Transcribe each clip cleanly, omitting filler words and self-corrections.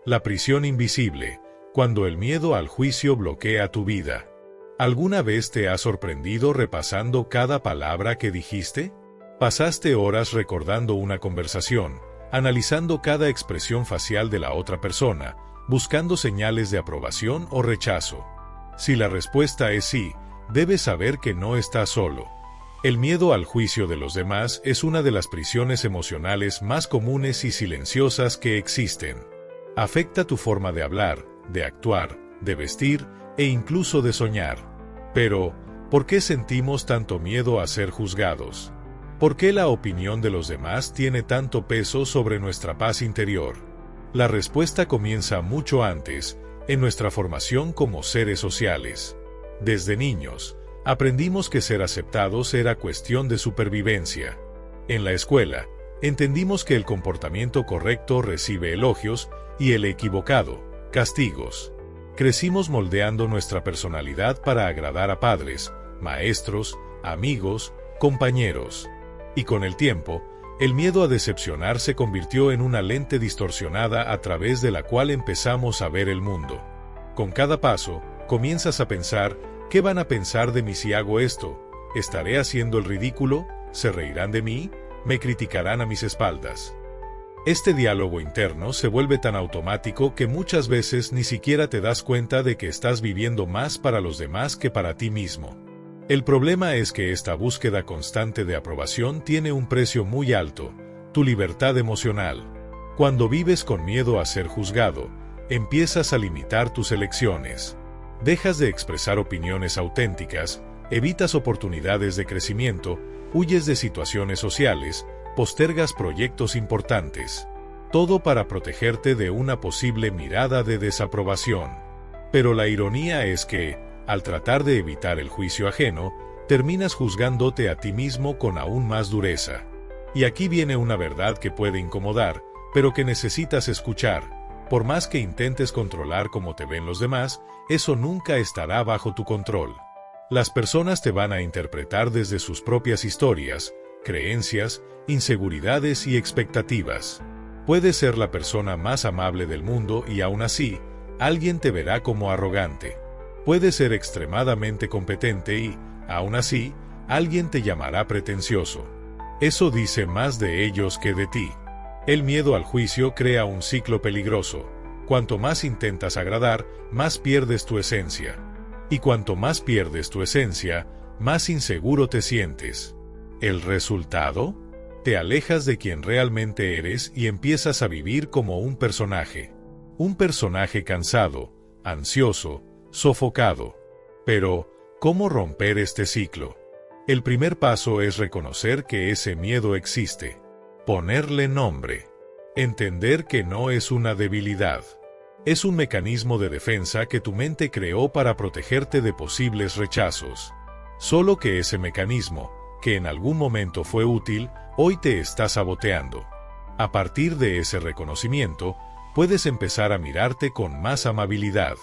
La prisión invisible, cuando el miedo al juicio bloquea tu vida. ¿Alguna vez te has sorprendido repasando cada palabra que dijiste? ¿Pasaste horas recordando una conversación, analizando cada expresión facial de la otra persona, buscando señales de aprobación o rechazo? Si la respuesta es sí, debes saber que no estás solo. El miedo al juicio de los demás es una de las prisiones emocionales más comunes y silenciosas que existen. Afecta tu forma de hablar, de actuar, de vestir e incluso de soñar. Pero, ¿por qué sentimos tanto miedo a ser juzgados? ¿Por qué la opinión de los demás tiene tanto peso sobre nuestra paz interior? La respuesta comienza mucho antes, en nuestra formación como seres sociales. Desde niños, aprendimos que ser aceptados era cuestión de supervivencia. En la escuela, entendimos que el comportamiento correcto recibe elogios y el equivocado, castigos. Crecimos moldeando nuestra personalidad para agradar a padres, maestros, amigos, compañeros. Y con el tiempo, el miedo a decepcionar se convirtió en una lente distorsionada a través de la cual empezamos a ver el mundo. Con cada paso, comienzas a pensar: ¿qué van a pensar de mí si hago esto? ¿Estaré haciendo el ridículo? ¿Se reirán de mí? ¿Me criticarán a mis espaldas? Este diálogo interno se vuelve tan automático que muchas veces ni siquiera te das cuenta de que estás viviendo más para los demás que para ti mismo. El problema es que esta búsqueda constante de aprobación tiene un precio muy alto: tu libertad emocional. Cuando vives con miedo a ser juzgado, empiezas a limitar tus elecciones. Dejas de expresar opiniones auténticas, evitas oportunidades de crecimiento, huyes de situaciones sociales, postergas proyectos importantes. Todo para protegerte de una posible mirada de desaprobación. Pero la ironía es que, al tratar de evitar el juicio ajeno, terminas juzgándote a ti mismo con aún más dureza. Y aquí viene una verdad que puede incomodar, pero que necesitas escuchar. Por más que intentes controlar cómo te ven los demás, eso nunca estará bajo tu control. Las personas te van a interpretar desde sus propias historias, creencias, inseguridades y expectativas. Puedes ser la persona más amable del mundo y aún así, alguien te verá como arrogante. Puedes ser extremadamente competente y, aún así, alguien te llamará pretencioso. Eso dice más de ellos que de ti. El miedo al juicio crea un ciclo peligroso. Cuanto más intentas agradar, más pierdes tu esencia. Y cuanto más pierdes tu esencia, más inseguro te sientes. ¿El resultado? Te alejas de quien realmente eres y empiezas a vivir como un personaje. Un personaje cansado, ansioso, sofocado. Pero, ¿cómo romper este ciclo? El primer paso es reconocer que ese miedo existe. Ponerle nombre. Entender que no es una debilidad. Es un mecanismo de defensa que tu mente creó para protegerte de posibles rechazos. Solo que ese mecanismo, que en algún momento fue útil, hoy te está saboteando. A partir de ese reconocimiento, puedes empezar a mirarte con más amabilidad.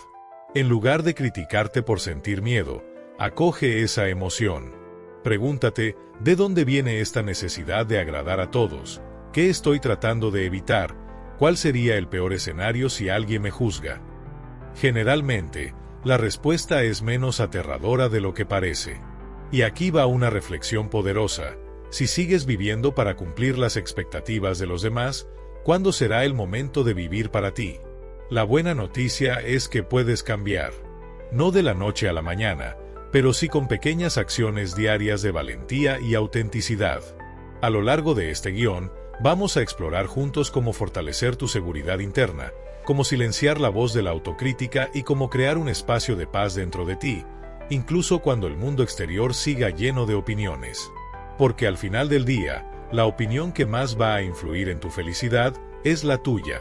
En lugar de criticarte por sentir miedo, acoge esa emoción. Pregúntate, ¿de dónde viene esta necesidad de agradar a todos? ¿Qué estoy tratando de evitar? ¿Cuál sería el peor escenario si alguien me juzga? Generalmente, la respuesta es menos aterradora de lo que parece. Y aquí va una reflexión poderosa. Si sigues viviendo para cumplir las expectativas de los demás, ¿cuándo será el momento de vivir para ti? La buena noticia es que puedes cambiar. No de la noche a la mañana, pero sí con pequeñas acciones diarias de valentía y autenticidad. A lo largo de este guión, vamos a explorar juntos cómo fortalecer tu seguridad interna, cómo silenciar la voz de la autocrítica y cómo crear un espacio de paz dentro de ti, incluso cuando el mundo exterior siga lleno de opiniones. Porque al final del día, la opinión que más va a influir en tu felicidad es la tuya.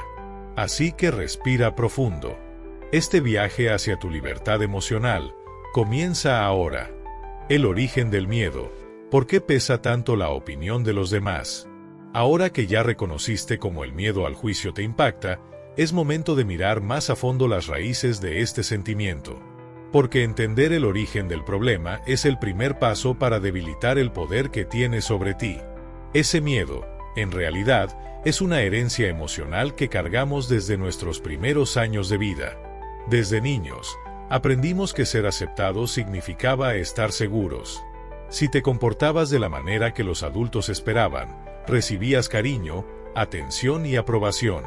Así que respira profundo. Este viaje hacia tu libertad emocional comienza ahora. El origen del miedo. ¿Por qué pesa tanto la opinión de los demás? Ahora que ya reconociste cómo el miedo al juicio te impacta, es momento de mirar más a fondo las raíces de este sentimiento. Porque entender el origen del problema es el primer paso para debilitar el poder que tienes sobre ti. Ese miedo, En realidad, es una herencia emocional que cargamos desde nuestros primeros años de vida. Desde niños, aprendimos que ser aceptados significaba estar seguros. Si te comportabas de la manera que los adultos esperaban, recibías cariño, atención y aprobación.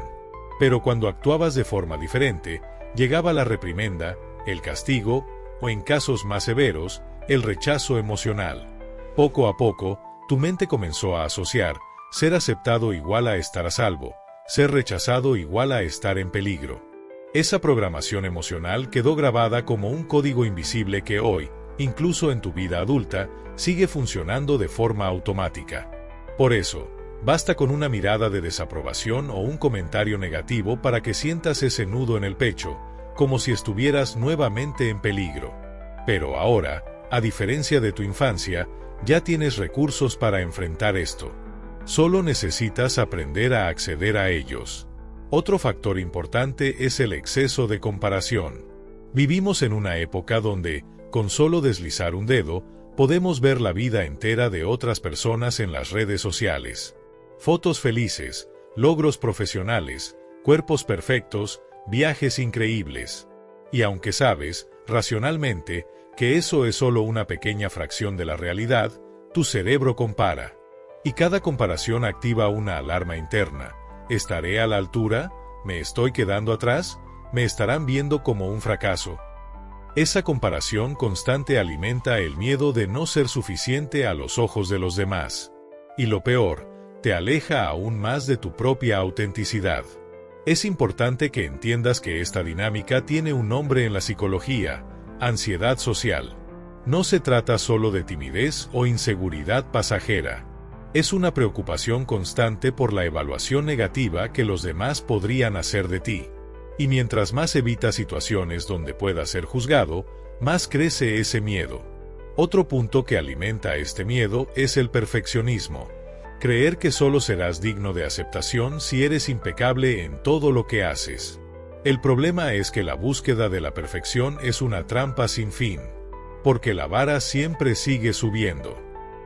Pero cuando actuabas de forma diferente, llegaba la reprimenda, el castigo, o en casos más severos, el rechazo emocional. Poco a poco, tu mente comenzó a asociar ser aceptado igual a estar a salvo, ser rechazado igual a estar en peligro. Esa programación emocional quedó grabada como un código invisible que hoy, incluso en tu vida adulta, sigue funcionando de forma automática. Por eso, basta con una mirada de desaprobación o un comentario negativo para que sientas ese nudo en el pecho, como si estuvieras nuevamente en peligro. Pero ahora, a diferencia de tu infancia, ya tienes recursos para enfrentar esto. Solo necesitas aprender a acceder a ellos. Otro factor importante es el exceso de comparación. Vivimos en una época donde, con solo deslizar un dedo, podemos ver la vida entera de otras personas en las redes sociales. Fotos felices, logros profesionales, cuerpos perfectos, viajes increíbles. Y aunque sabes, racionalmente, que eso es solo una pequeña fracción de la realidad, tu cerebro compara. Y cada comparación activa una alarma interna. ¿Estaré a la altura? ¿Me estoy quedando atrás? ¿Me estarán viendo como un fracaso? Esa comparación constante alimenta el miedo de no ser suficiente a los ojos de los demás. Y lo peor, te aleja aún más de tu propia autenticidad. Es importante que entiendas que esta dinámica tiene un nombre en la psicología: ansiedad social. No se trata solo de timidez o inseguridad pasajera. Es una preocupación constante por la evaluación negativa que los demás podrían hacer de ti. Y mientras más evitas situaciones donde puedas ser juzgado, más crece ese miedo. Otro punto que alimenta este miedo es el perfeccionismo. Creer que solo serás digno de aceptación si eres impecable en todo lo que haces. El problema es que la búsqueda de la perfección es una trampa sin fin, porque la vara siempre sigue subiendo.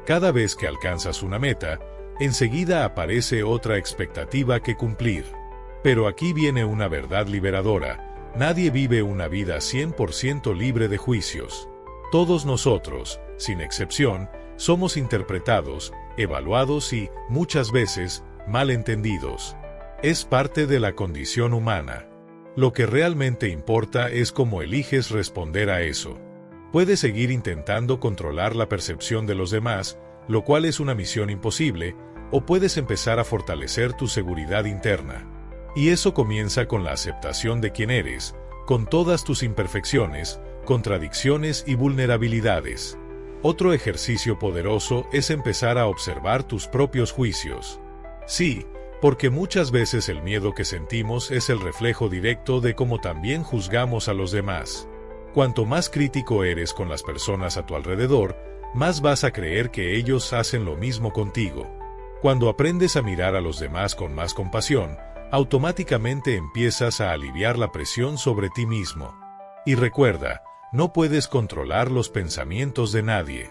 Cada vez que alcanzas una meta, enseguida aparece otra expectativa que cumplir. Pero aquí viene una verdad liberadora: nadie vive una vida 100% libre de juicios. Todos nosotros, sin excepción, somos interpretados, evaluados y, muchas veces, malentendidos. Es parte de la condición humana. Lo que realmente importa es cómo eliges responder a eso. Puedes seguir intentando controlar la percepción de los demás, lo cual es una misión imposible, o puedes empezar a fortalecer tu seguridad interna. Y eso comienza con la aceptación de quién eres, con todas tus imperfecciones, contradicciones y vulnerabilidades. Otro ejercicio poderoso es empezar a observar tus propios juicios. Sí, porque muchas veces el miedo que sentimos es el reflejo directo de cómo también juzgamos a los demás. Cuanto más crítico eres con las personas a tu alrededor, más vas a creer que ellos hacen lo mismo contigo. Cuando aprendes a mirar a los demás con más compasión, automáticamente empiezas a aliviar la presión sobre ti mismo. Y recuerda, no puedes controlar los pensamientos de nadie,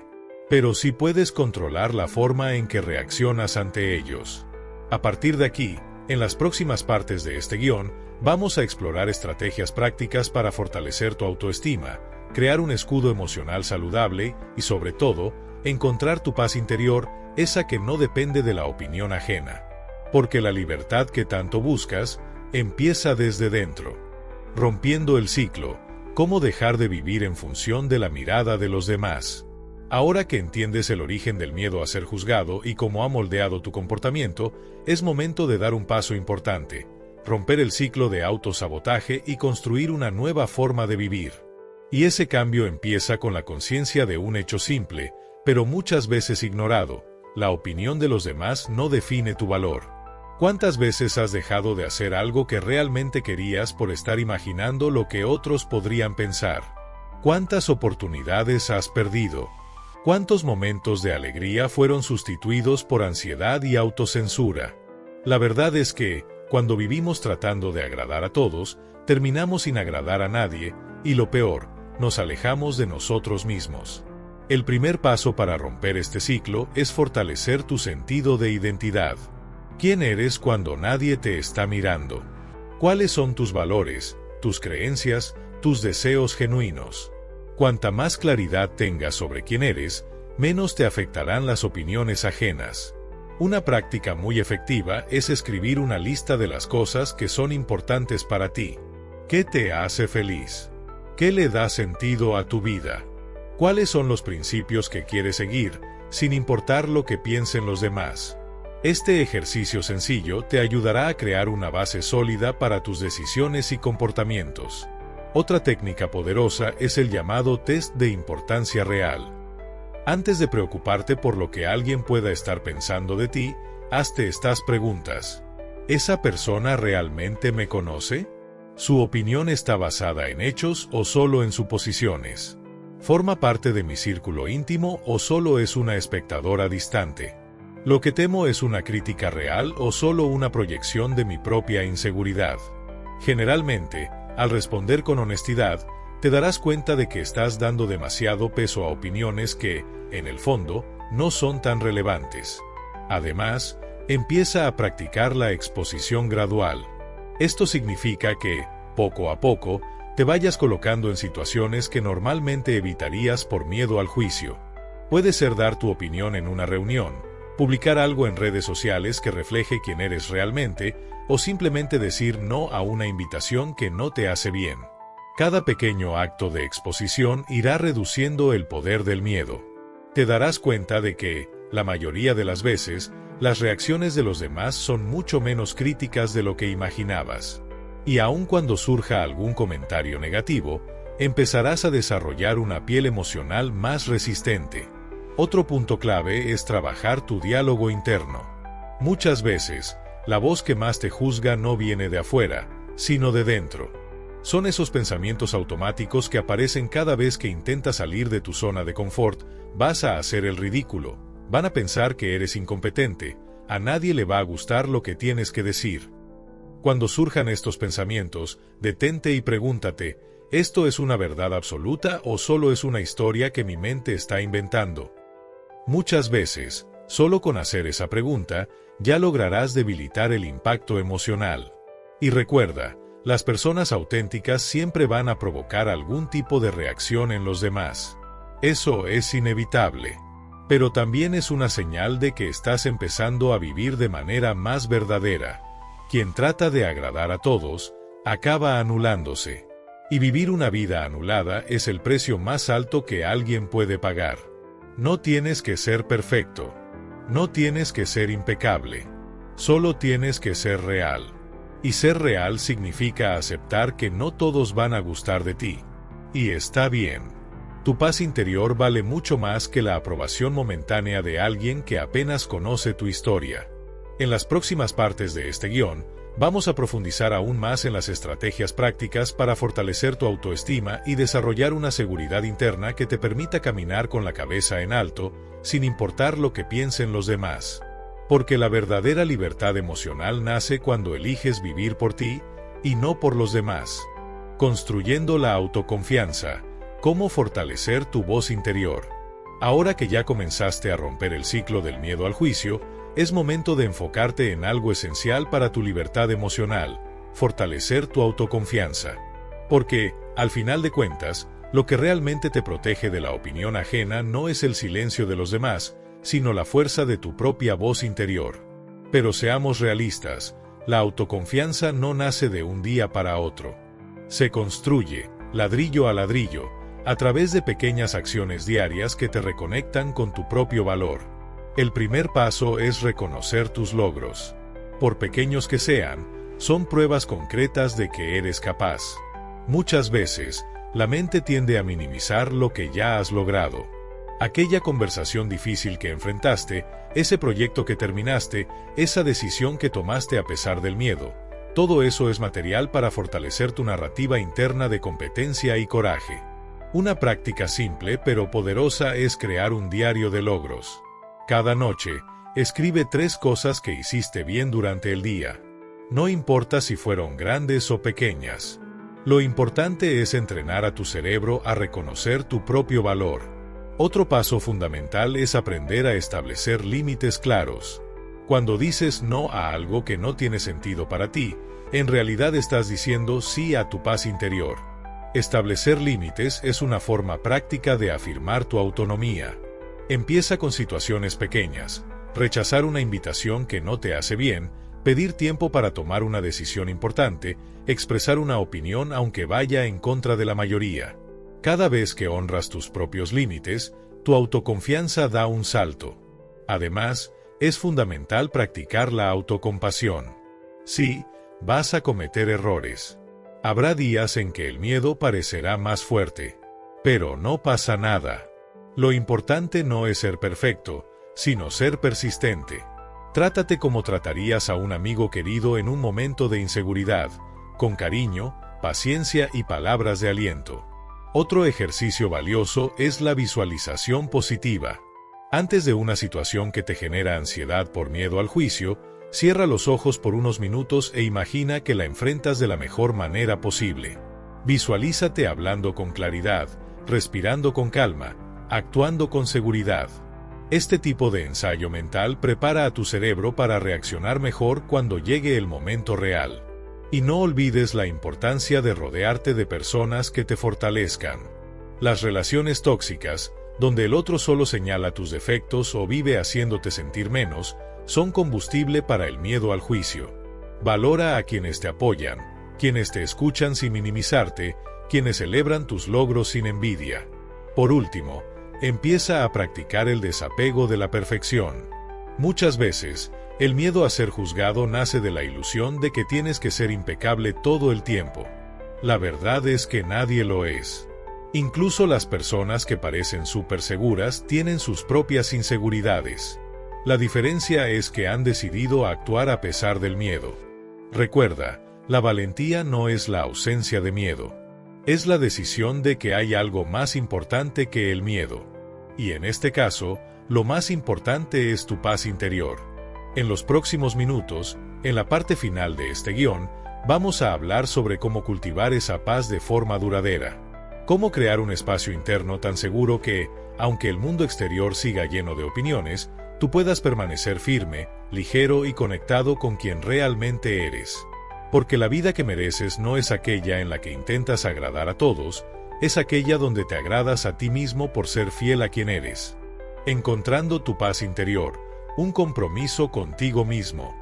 pero sí puedes controlar la forma en que reaccionas ante ellos. A partir de aquí, en las próximas partes de este guión, vamos a explorar estrategias prácticas para fortalecer tu autoestima, crear un escudo emocional saludable y, sobre todo, encontrar tu paz interior, esa que no depende de la opinión ajena. Porque la libertad que tanto buscas, empieza desde dentro. Rompiendo el ciclo: cómo dejar de vivir en función de la mirada de los demás. Ahora que entiendes el origen del miedo a ser juzgado y cómo ha moldeado tu comportamiento, es momento de dar un paso importante: romper el ciclo de autosabotaje y construir una nueva forma de vivir. Y ese cambio empieza con la conciencia de un hecho simple, pero muchas veces ignorado: la opinión de los demás no define tu valor. ¿Cuántas veces has dejado de hacer algo que realmente querías por estar imaginando lo que otros podrían pensar? ¿Cuántas oportunidades has perdido? ¿Cuántos momentos de alegría fueron sustituidos por ansiedad y autocensura? La verdad es que, cuando vivimos tratando de agradar a todos, terminamos sin agradar a nadie, y lo peor, nos alejamos de nosotros mismos. El primer paso para romper este ciclo es fortalecer tu sentido de identidad. ¿Quién eres cuando nadie te está mirando? ¿Cuáles son tus valores, tus creencias, tus deseos genuinos? Cuanta más claridad tengas sobre quién eres, menos te afectarán las opiniones ajenas. Una práctica muy efectiva es escribir una lista de las cosas que son importantes para ti. ¿Qué te hace feliz? ¿Qué le da sentido a tu vida? ¿Cuáles son los principios que quieres seguir, sin importar lo que piensen los demás? Este ejercicio sencillo te ayudará a crear una base sólida para tus decisiones y comportamientos. Otra técnica poderosa es el llamado test de importancia real. Antes de preocuparte por lo que alguien pueda estar pensando de ti, hazte estas preguntas. ¿Esa persona realmente me conoce? ¿Su opinión está basada en hechos o solo en suposiciones? ¿Forma parte de mi círculo íntimo o solo es una espectadora distante? ¿Lo que temo es una crítica real o solo una proyección de mi propia inseguridad? Generalmente, al responder con honestidad, te darás cuenta de que estás dando demasiado peso a opiniones que, en el fondo, no son tan relevantes. Además, empieza a practicar la exposición gradual. Esto significa que, poco a poco, te vayas colocando en situaciones que normalmente evitarías por miedo al juicio. Puede ser dar tu opinión en una reunión, publicar algo en redes sociales que refleje quién eres realmente, o simplemente decir no a una invitación que no te hace bien. Cada pequeño acto de exposición irá reduciendo el poder del miedo. Te darás cuenta de que, la mayoría de las veces, las reacciones de los demás son mucho menos críticas de lo que imaginabas. Y aun cuando surja algún comentario negativo, empezarás a desarrollar una piel emocional más resistente. Otro punto clave es trabajar tu diálogo interno. Muchas veces, la voz que más te juzga no viene de afuera, sino de dentro. Son esos pensamientos automáticos que aparecen cada vez que intentas salir de tu zona de confort. Vas a hacer el ridículo, van a pensar que eres incompetente, a nadie le va a gustar lo que tienes que decir. Cuando surjan estos pensamientos, detente y pregúntate, ¿esto es una verdad absoluta o solo es una historia que mi mente está inventando? Muchas veces, solo con hacer esa pregunta, ya lograrás debilitar el impacto emocional. Y recuerda, las personas auténticas siempre van a provocar algún tipo de reacción en los demás. Eso es inevitable. Pero también es una señal de que estás empezando a vivir de manera más verdadera. Quien trata de agradar a todos, acaba anulándose. Y vivir una vida anulada es el precio más alto que alguien puede pagar. No tienes que ser perfecto. No tienes que ser impecable. Solo tienes que ser real. Y ser real significa aceptar que no todos van a gustar de ti. Y está bien. Tu paz interior vale mucho más que la aprobación momentánea de alguien que apenas conoce tu historia. En las próximas partes de este guión, vamos a profundizar aún más en las estrategias prácticas para fortalecer tu autoestima y desarrollar una seguridad interna que te permita caminar con la cabeza en alto, sin importar lo que piensen los demás. Porque la verdadera libertad emocional nace cuando eliges vivir por ti, y no por los demás. Construyendo la autoconfianza. ¿Cómo fortalecer tu voz interior? Ahora que ya comenzaste a romper el ciclo del miedo al juicio, es momento de enfocarte en algo esencial para tu libertad emocional, fortalecer tu autoconfianza. Porque, al final de cuentas, lo que realmente te protege de la opinión ajena no es el silencio de los demás, sino la fuerza de tu propia voz interior. Pero seamos realistas, la autoconfianza no nace de un día para otro. Se construye, ladrillo a ladrillo, a través de pequeñas acciones diarias que te reconectan con tu propio valor. El primer paso es reconocer tus logros. Por pequeños que sean, son pruebas concretas de que eres capaz. Muchas veces, la mente tiende a minimizar lo que ya has logrado. Aquella conversación difícil que enfrentaste, ese proyecto que terminaste, esa decisión que tomaste a pesar del miedo. Todo eso es material para fortalecer tu narrativa interna de competencia y coraje. Una práctica simple pero poderosa es crear un diario de logros. Cada noche, escribe 3 cosas que hiciste bien durante el día. No importa si fueron grandes o pequeñas. Lo importante es entrenar a tu cerebro a reconocer tu propio valor. Otro paso fundamental es aprender a establecer límites claros. Cuando dices no a algo que no tiene sentido para ti, en realidad estás diciendo sí a tu paz interior. Establecer límites es una forma práctica de afirmar tu autonomía. Empieza con situaciones pequeñas: rechazar una invitación que no te hace bien, pedir tiempo para tomar una decisión importante, expresar una opinión aunque vaya en contra de la mayoría. Cada vez que honras tus propios límites, tu autoconfianza da un salto. Además, es fundamental practicar la autocompasión. Sí, vas a cometer errores. Habrá días en que el miedo parecerá más fuerte. Pero no pasa nada. Lo importante no es ser perfecto, sino ser persistente. Trátate como tratarías a un amigo querido en un momento de inseguridad, con cariño, paciencia y palabras de aliento. Otro ejercicio valioso es la visualización positiva. Antes de una situación que te genera ansiedad por miedo al juicio, cierra los ojos por unos minutos e imagina que la enfrentas de la mejor manera posible. Visualízate hablando con claridad, respirando con calma, actuando con seguridad. Este tipo de ensayo mental prepara a tu cerebro para reaccionar mejor cuando llegue el momento real. Y no olvides la importancia de rodearte de personas que te fortalezcan. Las relaciones tóxicas, donde el otro solo señala tus defectos o vive haciéndote sentir menos, son combustible para el miedo al juicio. Valora a quienes te apoyan, quienes te escuchan sin minimizarte, quienes celebran tus logros sin envidia. Por último, empieza a practicar el desapego de la perfección. Muchas veces, el miedo a ser juzgado nace de la ilusión de que tienes que ser impecable todo el tiempo. La verdad es que nadie lo es. Incluso las personas que parecen súper seguras tienen sus propias inseguridades. La diferencia es que han decidido actuar a pesar del miedo. Recuerda, la valentía no es la ausencia de miedo. Es la decisión de que hay algo más importante que el miedo. Y en este caso, lo más importante es tu paz interior. En los próximos minutos, en la parte final de este guión, vamos a hablar sobre cómo cultivar esa paz de forma duradera. Cómo crear un espacio interno tan seguro que, aunque el mundo exterior siga lleno de opiniones, tú puedas permanecer firme, ligero y conectado con quien realmente eres. Porque la vida que mereces no es aquella en la que intentas agradar a todos, es aquella donde te agradas a ti mismo por ser fiel a quien eres. Encontrando tu paz interior, un compromiso contigo mismo.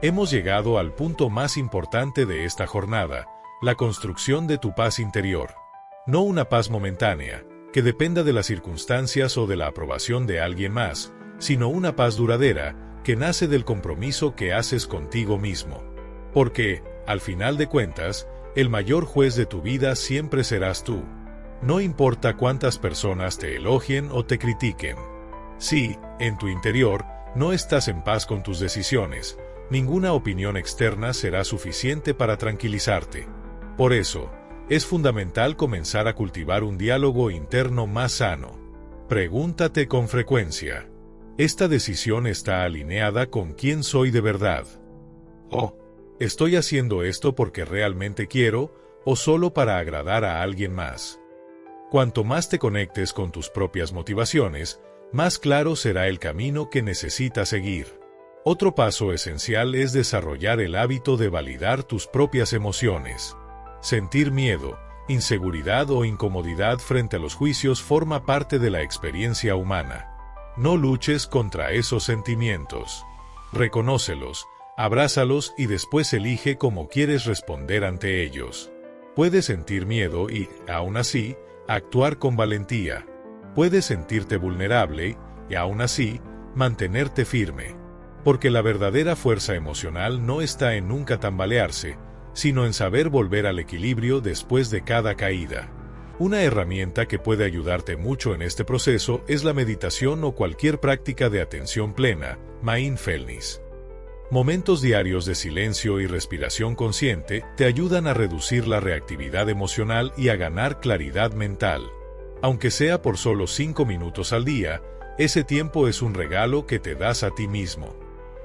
Hemos llegado al punto más importante de esta jornada, la construcción de tu paz interior. No una paz momentánea, que dependa de las circunstancias o de la aprobación de alguien más, sino una paz duradera, que nace del compromiso que haces contigo mismo. Porque, al final de cuentas, el mayor juez de tu vida siempre serás tú. No importa cuántas personas te elogien o te critiquen. Si, en tu interior, no estás en paz con tus decisiones, ninguna opinión externa será suficiente para tranquilizarte. Por eso, es fundamental comenzar a cultivar un diálogo interno más sano. Pregúntate con frecuencia: ¿esta decisión está alineada con quién soy de verdad? ¿O estoy haciendo esto porque realmente quiero o solo para agradar a alguien más? Cuanto más te conectes con tus propias motivaciones, más claro será el camino que necesitas seguir. Otro paso esencial es desarrollar el hábito de validar tus propias emociones. Sentir miedo, inseguridad o incomodidad frente a los juicios forma parte de la experiencia humana. No luches contra esos sentimientos. Reconócelos, abrázalos y después elige cómo quieres responder ante ellos. Puedes sentir miedo y, aún así, actuar con valentía. Puedes sentirte vulnerable y, aún así, mantenerte firme. Porque la verdadera fuerza emocional no está en nunca tambalearse, sino en saber volver al equilibrio después de cada caída. Una herramienta que puede ayudarte mucho en este proceso es la meditación o cualquier práctica de atención plena, mindfulness. Momentos diarios de silencio y respiración consciente te ayudan a reducir la reactividad emocional y a ganar claridad mental. Aunque sea por solo 5 minutos al día, ese tiempo es un regalo que te das a ti mismo.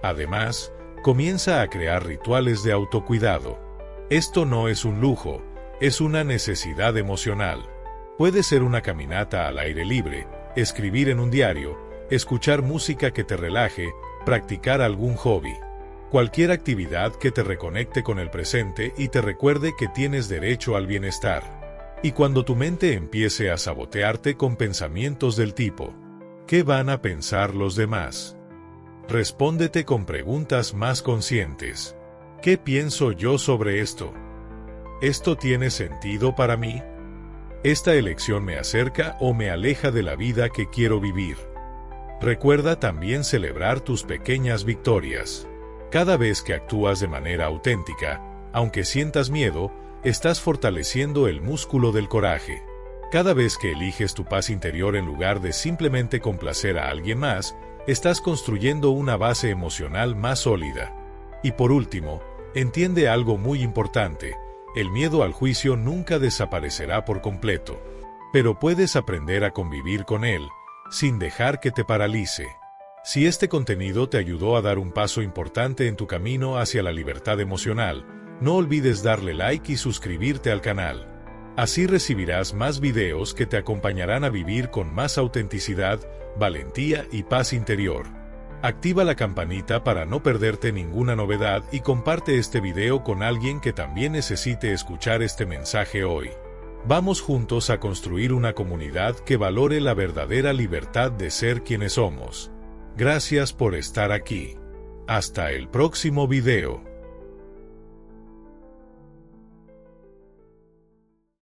Además, comienza a crear rituales de autocuidado. Esto no es un lujo, es una necesidad emocional. Puede ser una caminata al aire libre, escribir en un diario, escuchar música que te relaje, Practicar algún hobby. Cualquier actividad que te reconecte con el presente y te recuerde que tienes derecho al bienestar. Y cuando tu mente empiece a sabotearte con pensamientos del tipo, ¿qué van a pensar los demás? Respóndete con preguntas más conscientes. ¿Qué pienso yo sobre esto? ¿Esto tiene sentido para mí? ¿Esta elección me acerca o me aleja de la vida que quiero vivir? Recuerda también celebrar tus pequeñas victorias. Cada vez que actúas de manera auténtica, aunque sientas miedo, estás fortaleciendo el músculo del coraje. Cada vez que eliges tu paz interior en lugar de simplemente complacer a alguien más, estás construyendo una base emocional más sólida. Y por último, entiende algo muy importante: el miedo al juicio nunca desaparecerá por completo, pero puedes aprender a convivir con él, sin dejar que te paralice. Si este contenido te ayudó a dar un paso importante en tu camino hacia la libertad emocional, no olvides darle like y suscribirte al canal. Así recibirás más videos que te acompañarán a vivir con más autenticidad, valentía y paz interior. Activa la campanita para no perderte ninguna novedad y comparte este video con alguien que también necesite escuchar este mensaje hoy. Vamos juntos a construir una comunidad que valore la verdadera libertad de ser quienes somos. Gracias por estar aquí. Hasta el próximo video.